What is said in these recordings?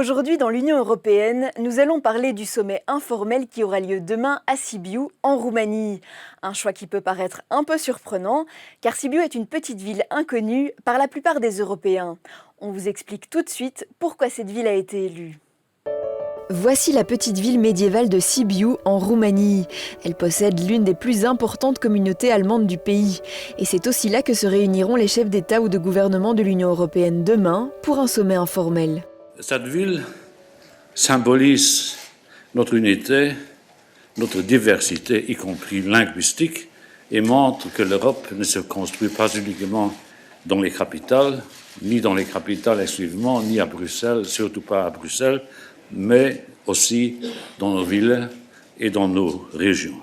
Aujourd'hui, dans l'Union européenne, nous allons parler du sommet informel qui aura lieu demain à Sibiu, en Roumanie. Un choix qui peut paraître un peu surprenant, car Sibiu est une petite ville inconnue par la plupart des Européens. On vous explique tout de suite pourquoi cette ville a été élue. Voici la petite ville médiévale de Sibiu, en Roumanie. Elle possède l'une des plus importantes communautés allemandes du pays. Et c'est aussi là que se réuniront les chefs d'État ou de gouvernement de l'Union européenne demain pour un sommet informel. Cette ville symbolise notre unité, notre diversité, y compris linguistique, et montre que l'Europe ne se construit pas uniquement dans les capitales, ni dans les capitales exclusivement, ni à Bruxelles, surtout pas à Bruxelles, mais aussi dans nos villes et dans nos régions.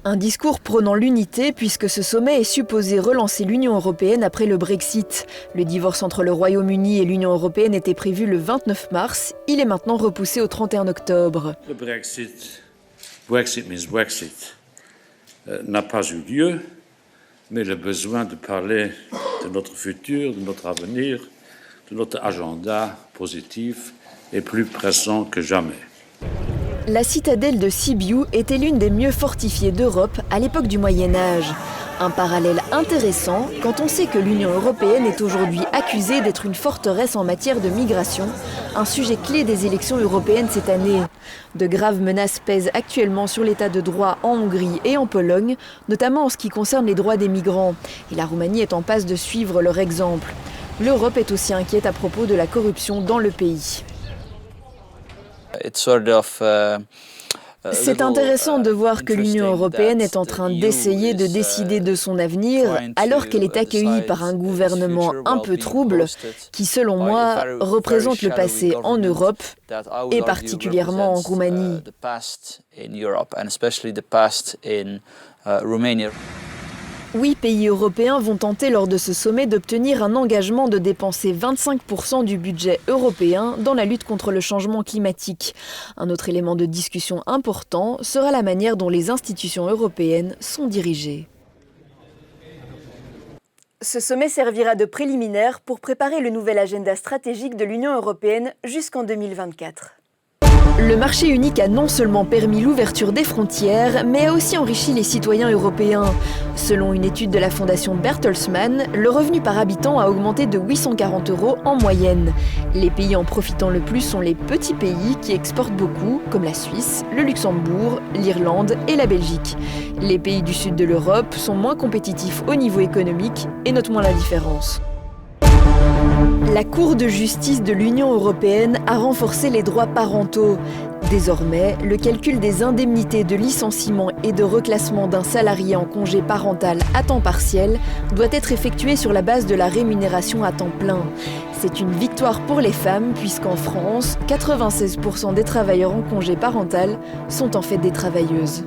Un discours prônant l'unité puisque ce sommet est supposé relancer l'Union européenne après le Brexit. Le divorce entre le Royaume-Uni et l'Union européenne était prévu le 29 mars. Il est maintenant repoussé au 31 octobre. Le Brexit n'a pas eu lieu, mais le besoin de parler de notre futur, de notre avenir, de notre agenda positif est plus pressant que jamais. La citadelle de Sibiu était l'une des mieux fortifiées d'Europe à l'époque du Moyen-Âge. Un parallèle intéressant quand on sait que l'Union européenne est aujourd'hui accusée d'être une forteresse en matière de migration, un sujet clé des élections européennes cette année. De graves menaces pèsent actuellement sur l'état de droit en Hongrie et en Pologne, notamment en ce qui concerne les droits des migrants. Et la Roumanie est en passe de suivre leur exemple. L'Europe est aussi inquiète à propos de la corruption dans le pays. C'est intéressant de voir que l'Union européenne est en train d'essayer de décider de son avenir alors qu'elle est accueillie par un gouvernement un peu trouble qui, selon moi, représente le passé en Europe et particulièrement en Roumanie. Huit pays européens vont tenter lors de ce sommet d'obtenir un engagement de dépenser 25% du budget européen dans la lutte contre le changement climatique. Un autre élément de discussion important sera la manière dont les institutions européennes sont dirigées. Ce sommet servira de préliminaire pour préparer le nouvel agenda stratégique de l'Union européenne jusqu'en 2024. Le marché unique a non seulement permis l'ouverture des frontières, mais a aussi enrichi les citoyens européens. Selon une étude de la fondation Bertelsmann, le revenu par habitant a augmenté de 840 € en moyenne. Les pays en profitant le plus sont les petits pays qui exportent beaucoup, comme la Suisse, le Luxembourg, l'Irlande et la Belgique. Les pays du sud de l'Europe sont moins compétitifs au niveau économique et notent moins la différence. La Cour de justice de l'Union européenne a renforcé les droits parentaux. Désormais, le calcul des indemnités de licenciement et de reclassement d'un salarié en congé parental à temps partiel doit être effectué sur la base de la rémunération à temps plein. C'est une victoire pour les femmes puisqu'en France, 96% des travailleurs en congé parental sont en fait des travailleuses.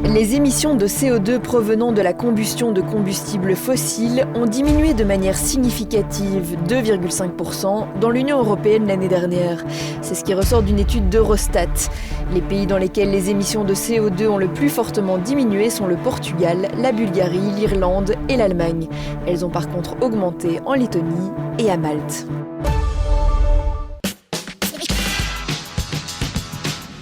Les émissions de CO2 provenant de la combustion de combustibles fossiles ont diminué de manière significative, 2,5% dans l'Union européenne l'année dernière. C'est ce qui ressort d'une étude d'Eurostat. Les pays dans lesquels les émissions de CO2 ont le plus fortement diminué sont le Portugal, la Bulgarie, l'Irlande et l'Allemagne. Elles ont par contre augmenté en Lettonie et à Malte.